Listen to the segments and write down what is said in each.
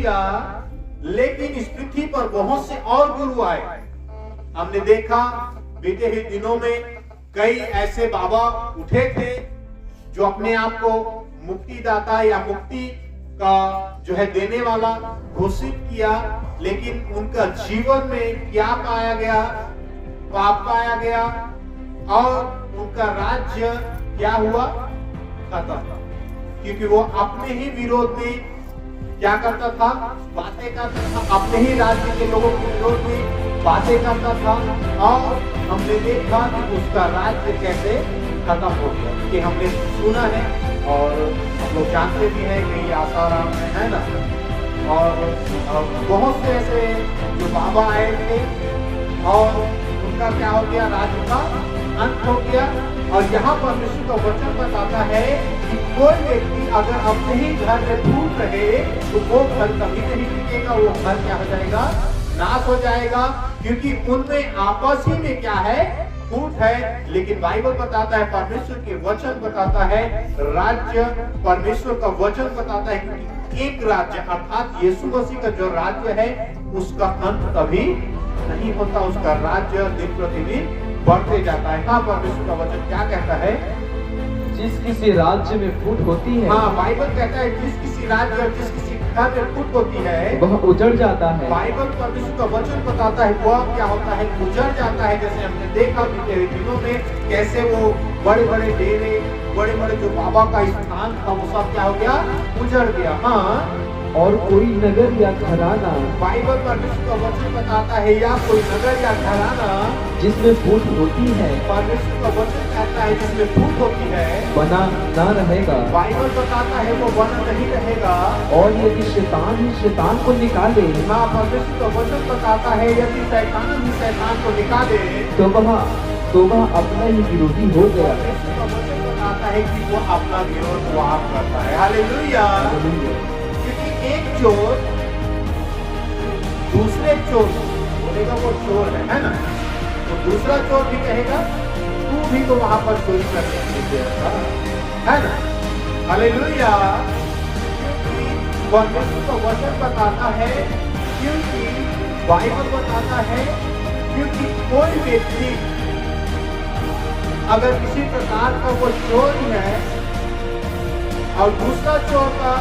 Hallelujah. लेकिन इस पृथ्वी पर बहुत से और गुरु आए। हमने देखा बीते हुए दिनों में कई ऐसे बाबा उठे थे जो अपने आप को मुक्तिदाता या मुक्ति का जो है देने वाला घोषित किया, लेकिन उनका जीवन में क्या पाया गया? पाप पाया गया और उनका राज्य क्या हुआ? खत्म। क्योंकि वो अपने ही विरोध में क्या करता था? बातें करता था, अपने ही राज्य के लोगों के विरोध में बातें करता था और हमने देखा कि उसका राज्य कैसे खत्म हो गया। कि हमने सुना है और हम लोग जानते भी हैं कि आसाराम में है ना, और बहुत से ऐसे जो बाबा आए थे और उनका क्या हो गया? राज्य का अंत हो गया। और यहाँ पर विष्णु का वचन बताता है कि कोई व्यक्ति अगर अपने ही घर में फूट रहे तो वो घर कभी नहीं टिकेगा, वो घर क्या हो जाएगा? नाश हो जाएगा। क्योंकि उनमें आपस ही में क्या है? फूट है। लेकिन बाइबल बताता है, परमेश्वर के वचन बताता है, राज्य परमेश्वर का वचन बताता है कि एक राज्य अर्थात यीशु मसीह का जो राज्य है उसका अंत कभी नहीं होता, उसका राज्य दिन प्रतिदिन बढ़ते जाता है। हाँ, परमेश्वर का वचन क्या कहता है? जिस किसी राज्य में फूट होती है, हाँ, बाइबल कहता है जिस किसी राज्य और जिस किसी घर में फूट होती है वह उजड़ जाता है। बाइबल परमेश्वर का वचन बताता है वह क्या होता है? उजड़ जाता है। जैसे हमने देखा बीते हुए दिनों में कैसे वो बड़े बड़े डेरे, बड़े बड़े जो बाबा का स्थान था वो सब क्या हो गया? उजड़ गया। हाँ, और कोई नगर या घराना, बाइबल परमेश्वर का वचन बताता है या कोई नगर या घराना जिसमें फूट होती है, परमेश्वर का वचन कहता है जिसमें फूट होती है, बना ना रहेगा। बाइबल बताता है वो बना नहीं रहेगा। और यदि शैतान ही शैतान को निकाले, हाँ, परमेश्वर का वचन बताता है यदि शैतान ही शैतान को निकाले तो वह अपना ही विरोधी हो गया। परमेश्वर का वचन बताता है कि वो अपना विरोध वार करता है। हालेलुया। क्योंकि एक चोर दूसरे चोर बोलेगा वो चोर है ना, तो दूसरा चोर भी कहेगा तू भी तो वहां पर चोरी करने के लिए गया था, है ना। हालेलुया। क्योंकि परमेश्वर का वचन बताता है, क्योंकि बाइबल बताता है, क्योंकि कोई व्यक्ति अगर किसी प्रकार का वो चोर है और दूसरा चोर का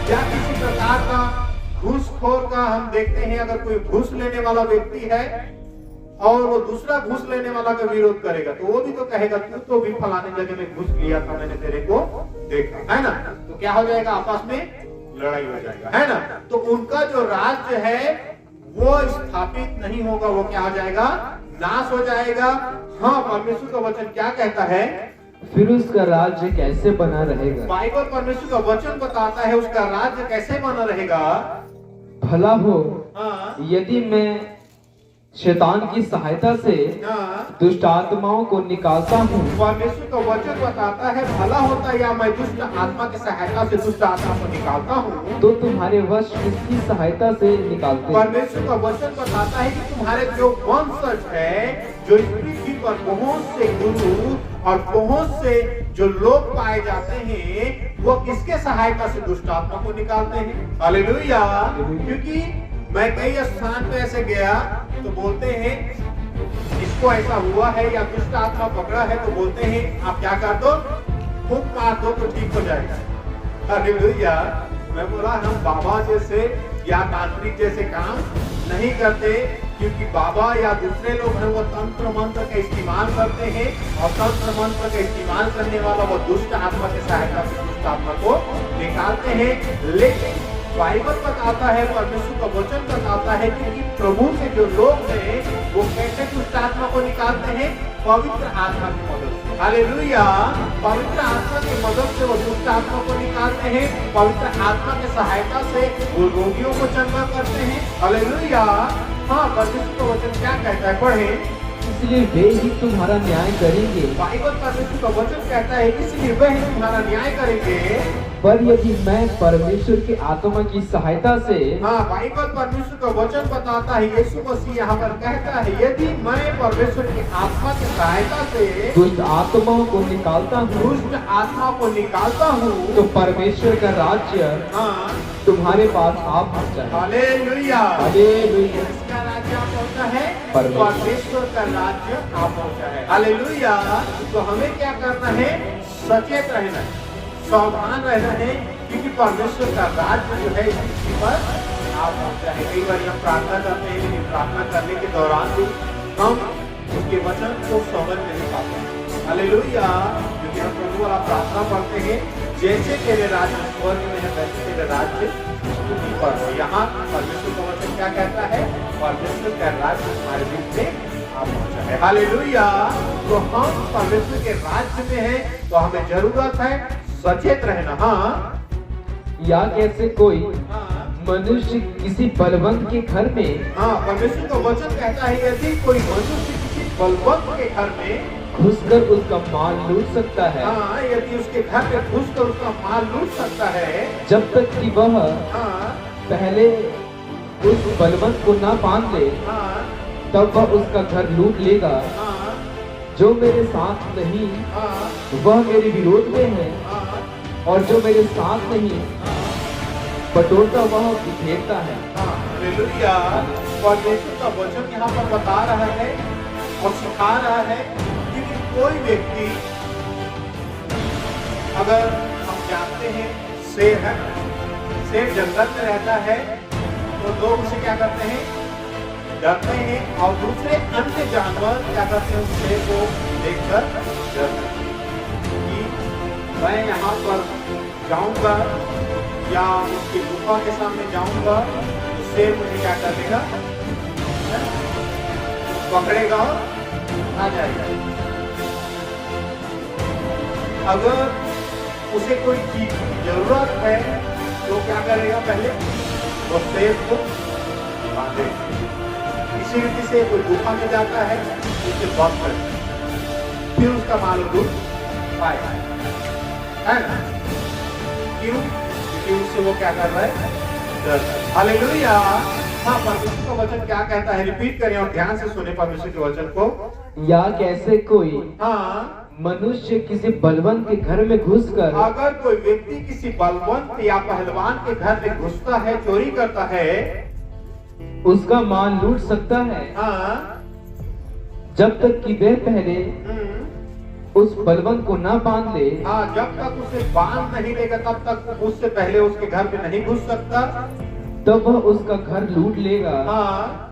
या किसी प्रकार का घूसखोर का हम देखते हैं, अगर कोई घूस लेने वाला व्यक्ति है और वो दूसरा घूस लेने वाला का विरोध करेगा तो वो भी तो कहेगा तू तो भी फलाने जगह में घूस लिया था, मैंने तेरे को देखा, है ना। तो क्या हो जाएगा? आपस में लड़ाई हो जाएगा, है ना। तो उनका जो राज्य है वो स्थापित नहीं होगा, वो क्या हो जाएगा? नाश हो जाएगा। हाँ, परमेश्वर का वचन क्या कहता है? फिर उसका राज्य कैसे बना रहेगा? बाइबल परमेश्वर का वचन बताता है उसका राज्य कैसे बना रहेगा? भला हो हाँ, यदि मैं शैतान की सहायता से हाँ, दुष्ट आत्माओं को निकालता हूँ, परमेश्वर का वचन बताता है भला होता या मैं दुष्ट आत्मा की सहायता से दुष्ट आत्मा को निकालता हूँ तो तुम्हारे वश किसकी सहायता से निकालते? परमेश्वर का वचन बताता है कि तुम्हारे जो वंशज है, जो इस पृथ्वी पर बहुत से गुरु और बहुत से जो लोग पाए जाते हैं, वो किसके सहायता से दुष्ट आत्मा को निकालते हैं? हालेलुया। क्योंकि मैं कई स्थान पे ऐसे गया तो बोलते हैं इसको ऐसा हुआ है या दुष्ट आत्मा पकड़ा है तो बोलते हैं आप क्या कर दो, फूंक मार दो तो ठीक हो जाएगा। हालेलुया। मैं बोला हम बाबा जैसे या तांत्रिक जैसे काम नहीं करते, क्योंकि बाबा या दूसरे लोग हैं वो तंत्र मंत्र का इस्तेमाल करते हैं और तंत्र मंत्र का इस्तेमाल करने वाला वो दुष्ट आत्मा की सहायता से दुष्ट आत्मा को निकालते हैं। लेकिन बाइबल बताता है, परमेश्वर का वचन बताता है कि प्रभु के जो लोग हैं वो कैसे दुष्ट आत्मा को निकालते हैं? पवित्र आत्मा की मदद से। हालेलुया। पवित्र आत्मा की मदद से वो दुष्ट आत्मा को निकालते हैं, पवित्र आत्मा की सहायता से वो रोगियों को चंगा करते हैं। हालेलुया। हाँ, परमेश्वर का वचन क्या कहता है? पढ़े। इसलिए वे ही तुम्हारा न्याय करेंगे। बाइबल परमेश्वर का वचन कहता है इसलिए वे ही तुम्हारा न्याय करेंगे। पर यदि मैं परमेश्वर की आत्मा की सहायता से, हाँ, बाइबल परमेश्वर का वचन बताता है, यीशु मसीह यहाँ पर कहता है यदि मैं परमेश्वर की आत्मा की सहायता से दुष्ट आत्माओं को निकालता हूँ, दुष्ट आत्मा को निकालता हूँ तो परमेश्वर का राज्य हाँ तुम्हारे पास आ पहुंचा है। हालेलुया। हालेलुया। किसका राज्य आ पहुंचा है? परमेश्वर। परमेश्वर का राज्य आ पहुंचा है। हालेलुया। तो हमें क्या करना है? सचेत रहना है, सावधान रहना है, क्योंकि परमेश्वर का राज्य जो है इस पृथ्वी पर आ पहुंचा है। कई बार हम प्रार्थना करते हैं, लेकिन प्रार्थना करने के दौरान भी हम उसके वचन को समझ नहीं पाते। हालेलुया। क्योंकि हम प्रभु वाला प्रार्थना पढ़ते हैं, जैसे तेरे राज्य स्वर्ग में है वैसे तेरे राज्य पृथ्वी पर हो। यहाँ परमेश्वर का वचन क्या कहता है? परमेश्वर का राज्य हमारे बीच में आ पहुंचा है। हालेलुया। तो हम परमेश्वर के राज्य में हैं, तो हमें जरूरत है सचेत रहना। हाँ, या कैसे कोई हाँ, मनुष्य किसी बलवंत के घर में हाँ। परमेश्वर का वचन कहता है, यदि कोई मनुष्य किसी बलवंत के घर में घुसकर उसका माल लूट सकता है, हाँ, यदि उसके घर में घुसकर उसका माल लूट सकता है, जब तक कि वह हाँ, पहले उस बलवंत को ना बांध ले, हाँ, तब वह उसका घर लूट लेगा। हाँ, जो मेरे साथ नहीं हाँ, वह मेरे विरोध में है, हाँ, और जो मेरे साथ नहीं बटोरता वह बिखेरता है। हाँ। हालेलुया। परमेश्वर का वचन यहाँ पर बता रहा है और सिखा रहा है कि कोई व्यक्ति, अगर हम जानते हैं शेर है, शेर जंगल में रहता है, तो लोग उसे क्या करते हैं? डरते हैं, और दूसरे अन्य जानवर क्या करते हैं? उस शेर को देखकर डरते हैं कि मैं यहाँ पर जाऊंगा या उसकी गुफा के सामने जाऊंगा तो शेर मुझे क्या कर देगा? पकड़ेगा और आ जाएगा। अगर उसे कोई चीज की जरूरत है तो क्या करेगा? पहले वो शेर को बांधेगा। इसी रीति से कोई गुफा में जाता है, उसे बंद करेगा, फिर उसका मालूम लूट पाएगा, है ना? क्यों? क्योंकि उससे वो क्या कर रहा है? डर। हालेलुया। हाँ, परमेश्वर का वचन क्या कहता है? रिपीट करें और ध्यान से सुने परमेश्वर के वचन को। या कैसे कोई हाँ, मनुष्य किसी बलवंत के घर में घुसकर अगर कोई व्यक्ति किसी बलवंत या पहलवान के घर में घुसता है, चोरी करता है, उसका माल लूट सकता है, हाँ, जब तक कि वह पहले हम्म, उस बलवंत को ना बांध ले। हाँ, जब तक उसे बांध नहीं लेगा तब तक उससे पहले उसके घर में नहीं घुस सकता। तब वह उसका घर लूट लेगा। हाँ,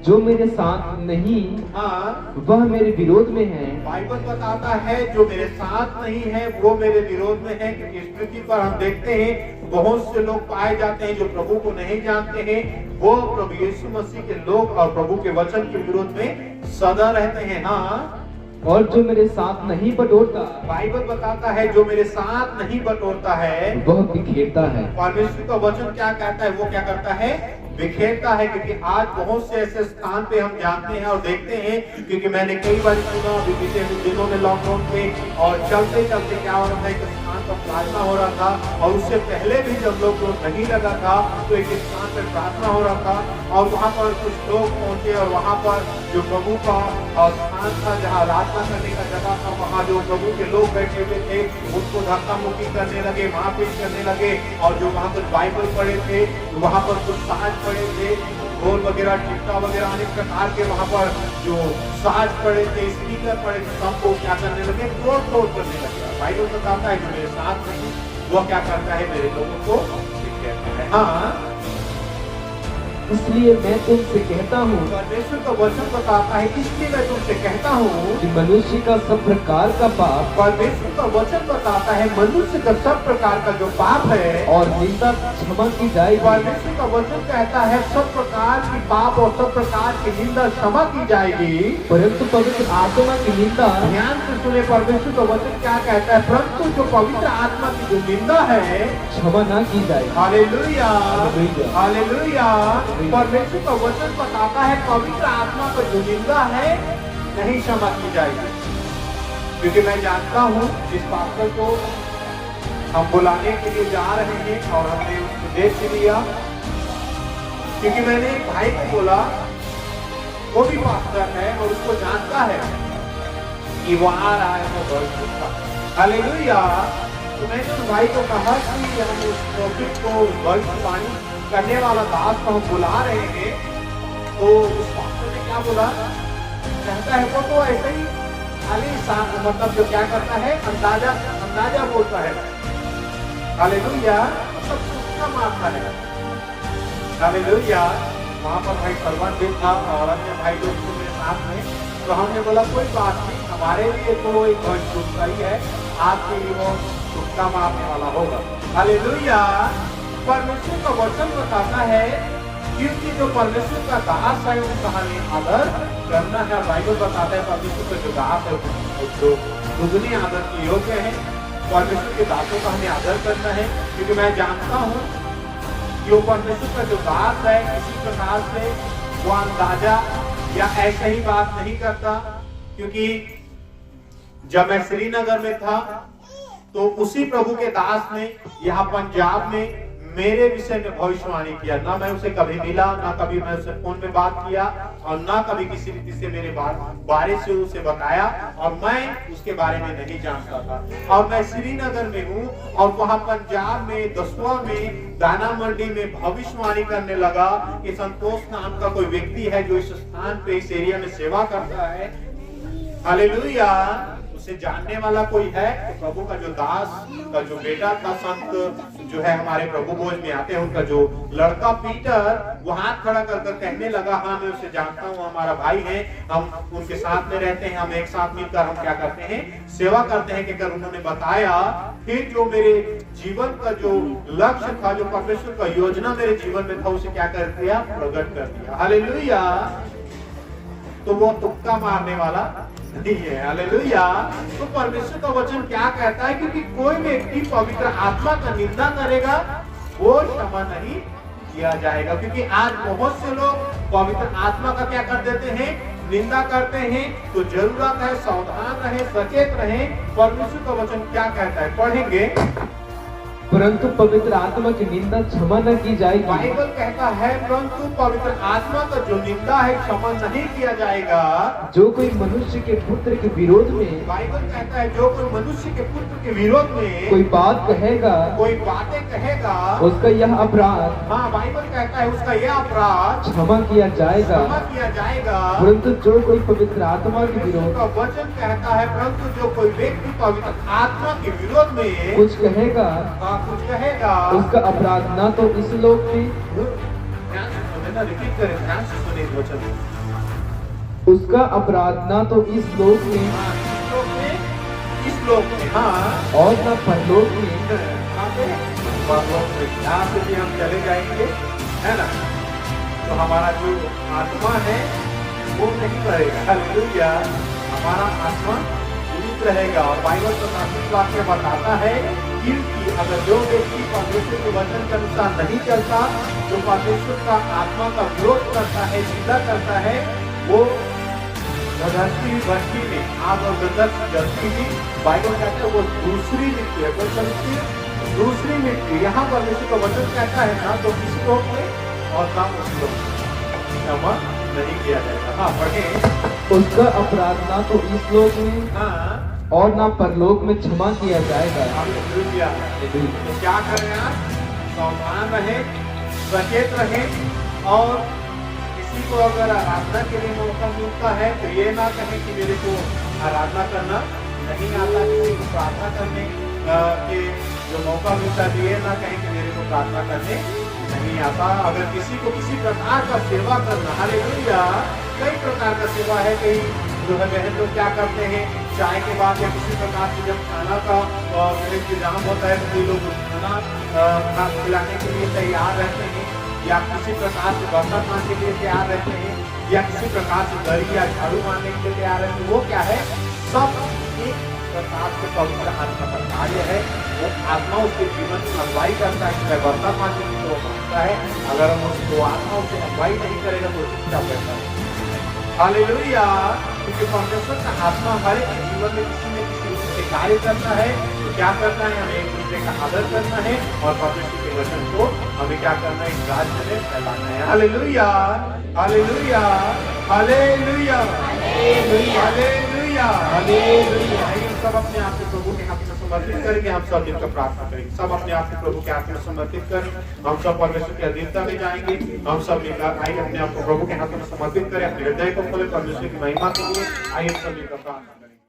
जो मेरे साथ नहीं हाँ। वह मेरे विरोध में है। बाइबल बताता है जो मेरे साथ नहीं है वो मेरे विरोध में है। क्योंकि इस पृथ्वी पर हम देखते हैं बहुत से लोग पाए जाते हैं जो प्रभु को नहीं जानते हैं, वो प्रभु यीशु मसीह के लोग और प्रभु के वचन के विरोध में सदा रहते हैं। हाँ, और जो मेरे साथ नहीं बटोरता, बाइबल बताता है जो मेरे साथ नहीं बटोरता है वह बिखेरता है। परमेश्वर का वचन क्या कहता है? वो क्या करता है? बिखेरता है। क्योंकि आज बहुत से ऐसे स्थान पे हम जानते हैं और देखते हैं, क्योंकि मैंने कई बार सुना अभी बीते दिनों में लॉकडाउन पे, और चलते चलते क्या हो रहा था, एक स्थान पर प्रार्थना हो रहा था, और उससे पहले भी जब लोग नहीं लगा था तो एक स्थान पर प्रार्थना हो रहा था, और वहाँ पर कुछ लोग पहुंचे, और वहाँ पर जो प्रभु का स्थान था जहाँ आराधना करने का जगह था, वहाँ जो प्रभु के लोग बैठे हुए थे उसको धक्का मुक्की करने लगे, मारपीट करने लगे, और जो वहाँ पर बाइबल पढ़े थे वहाँ पर कुछ साज पड़े थे, ढोल वगैरह, टिक्का वगैरह अनेक प्रकार के वहाँ पर जो साज पड़े थे, स्पीकर पड़े थे, सबको क्या करने लगे? तोड़ करने लगे। बाइबल बताता है जो मेरे साथ नहीं वो क्या करता है? मेरे लोगों को बिखेरता है। हाँ, इसलिए मैं तुमसे कहता हूँ, परमेश्वर का वचन बताता है, इसलिए मैं तुमसे कहता हूँ कि मनुष्य का सब प्रकार का पाप परमेश्वर का वचन बताता है मनुष्य का सब प्रकार का जो पाप है और निंदा क्षमा की जाएगी। परमेश्वर का वचन कहता है सब प्रकार की पाप और सब प्रकार की निंदा क्षमा की जाएगी, परंतु पवित्र आत्मा की निंदा ध्यान से सुने। परमेश्वर का वचन क्या कहता है? परंतु जो पवित्र आत्मा की जो निंदा है क्षमा ना की जाएगी। Hallelujah, hallelujah. हालेलुया। परमेश्वर का वचन बताता है पवित्र आत्मा का जो निंदा है नहीं क्षमा की जाएगी। क्योंकि मैं जानता हूँ इस पास्टर को हम बुलाने के लिए जा रहे हैं और हमने उसको देख लिया, क्योंकि मैंने एक भाई को बोला, वो भी पास्टर है और उसको जानता है कि वो आ रहा है तो बहुत अच्छा। हालेलुया। तो मैंने उस भाई को कहा कि हम उस प्रॉफिट को भविष्यवाणी करने वाला दास को हम बुला रहे हैं, तो उस पास्टर ने क्या बोला, कहता है वो तो ऐसे ही खाली मतलब जो क्या करता है अंदाजा बोलता है। हालेलुया, मतलब तुक्का मारता है। हालेलुया। वहाँ पर भाई सलमान भी था और अन्य भाई लोग थे मेरे साथ में, तो हमने बोला कोई बात नहीं, हमारे लिए तो एक भविष्यवक्ता ही है, आपके लिए वो तुक्का मारने वाला होगा। हालेलुया। परमेश्वर का वचन बताता है क्योंकि जो परमेश्वर का दास है उसका हमें आदर करना है। बाइबल बताता है परमेश्वर का जो दास है जो दुगने आदर के योग्य है, परमेश्वर के दासों का हमें आदर करना है, क्योंकि मैं जानता हूँ कि वो परमेश्वर का जो दास है किसी प्रकार से वो अंदाजा या ऐसे ही बात नहीं करता। क्योंकि जब मैं श्रीनगर में था तो उसी प्रभु के दास ने यहाँ पंजाब में मेरे विषय में भविष्यवाणी किया। ना मैं उसे कभी मिला, ना कभी मैं उससे फोन में बात किया, और ना कभी किसी रीति से मेरे बारे से उसे बताया, और मैं उसके बारे में नहीं जानता था। और मैं श्रीनगर में हूँ और वहाँ पंजाब में दसवा में दाना मंडी में भविष्यवाणी करने लगा कि संतोष नाम का कोई व्यक्ति है जो इस स्थान पे इस एरिया में सेवा करता है। हालेलुया। उसे जानने वाला कोई है, तो प्रभु का जो दास का जो बेटा था, संत जो है हमारे प्रभु भोज में आते हैं, उनका जो लड़का पीटर वो हाथ खड़ा कर कहने लगा, हाँ मैं उसे जानता हूँ, हमारा भाई है, हम उनके साथ में रहते हैं, हम एक साथ मिलकर हम क्या करते हैं, सेवा करते हैं। कि उन्होंने बताया फिर जो मेरे जीवन का जो लक्ष्य था, जो परमेश्वर का योजना मेरे जीवन में था, उसे क्या कर दिया, प्रकट कर दिया। हालेलुया। तो वो तुक्का मारने वाला नहीं है। हालेलुया। तो परमेश्वर का वचन क्या कहता है, क्योंकि कोई व्यक्ति पवित्र आत्मा का निंदा करेगा वो क्षमा नहीं किया जाएगा। क्योंकि आज बहुत से लोग पवित्र आत्मा का क्या कर देते हैं, निंदा करते हैं। तो जरूरत है सावधान रहे, सचेत रहे। परमेश्वर का वचन क्या कहता है, पढ़ेंगे। परंतु पवित्र आत्मा की निंदा क्षमा न की जाएगी। बाइबल कहता है परंतु पवित्र आत्मा का जो निंदा है क्षमा नहीं किया जाएगा। जो कोई मनुष्य के पुत्र के विरोध में, बाइबल कहता है जो कोई मनुष्य के पुत्र के विरोध में कोई बात कहेगा, कोई बातें कहेगा, उसका यह अपराध, हाँ बाइबल कहता है उसका यह अपराध क्षमा किया जाएगा। क्षमा किया जाएगा। परंतु जो कोई पवित्र आत्मा के विरोध, का वचन कहता है परंतु जो कोई व्यक्ति पवित्र आत्मा के विरोध में कुछ कहेगा, कुछ कहेगा, उसका अपराध न तो इस लोक में, ध्यान से सुनना, रिपीट करें, ध्यान से सुनिए वचन। उसका अपराध न तो इस लोक में, इस लोक में, हाँ, और न परलोक में। यहाँ से भी हम चले जाएंगे, है ना, तो हमारा जो आत्मा है वो नहीं करेगा। हालेलुया। हमारा आत्मा जीवित रहेगा। और बाइबल तो शास्त्र वाक्य बताता है क्योंकि अगर जो व्यक्ति परमेश्वर के वचन के अनुसार नहीं चलता, जो परमेश्वर का आत्मा का विरोध करता है, निंदा करता है, वो धरती भट्टी में आग और गंधक जलती ही, बाइबल कहता है वो दूसरी मृत्यु है। कोई समझती दूसरी मृत्यु। यहाँ परमेश्वर का वचन कहता है ना तो किसी लोग में और ना उस लोग क्षमा नहीं किया जाएगा। हाँ पढ़े। उसका अपराध ना तो इस लोक में, हाँ, और ना परलोक में क्षमा किया जाएगा। हालेलुया। तो क्या करें आप, सावधान रहे, सचेत रहे, और किसी को अगर आराधना के लिए मौका मिलता है तो ये ना कहें कि मेरे को आराधना करना नहीं आता। किसी को प्रार्थना करने के जो मौका मिलता है ये ना कहें कि मेरे को प्रार्थना करने नहीं आता। अगर किसी को किसी प्रकार का सेवा करना, हालेलुया, कई प्रकार का सेवा है। कई जो है बहन लोग क्या करते हैं, चाय के बाद या किसी प्रकार से जब खाना का इंतजाम होता है तो लोग खाना खिलाने के लिए तैयार रहते हैं, या किसी प्रकार से बर्तन मारने के लिए तैयार रहते हैं, या किसी प्रकार से दरी या झाड़ू मारने के लिए तैयार रहते हैं। वो क्या है, सब एक प्रकार से पवित्र आत्मा का कार्य है। वो आत्मा उसके जीवन में अगुवाई करता है। कि बर्तन मारने की तो मानता है, अगर हम उसको आत्मा उसे अगुवाई नहीं करेगा तो क्या करता है। हालेलुया। क्योंकि परमेश्वर का आत्मा हमारे जीवन में किसी न किसी रूप से कार्य करता है। तो क्या करना है, हमें एक दूसरे का आदर करना है और परमेश्वर के वचन को हमें क्या करना है, इस राज्य में फैलाना है। Hallelujah, hallelujah, hallelujah, hallelujah, hallelujah. सब अपने आप को प्रभु के हाथ में समर्पित करके हम सब मिलकर प्रार्थना करेंगे। सब अपने आप को प्रभु के हाथ में समर्पित करें। हम सब परमेश्वर की अधीनता में जाएंगे। हम सब मिलकर आइए अपने आप को प्रभु के हाथ में समर्पित करें, अपने हृदय को खोले परमेश्वर की महिमा के लिए। आइए सब मिलकर प्रार्थना करें।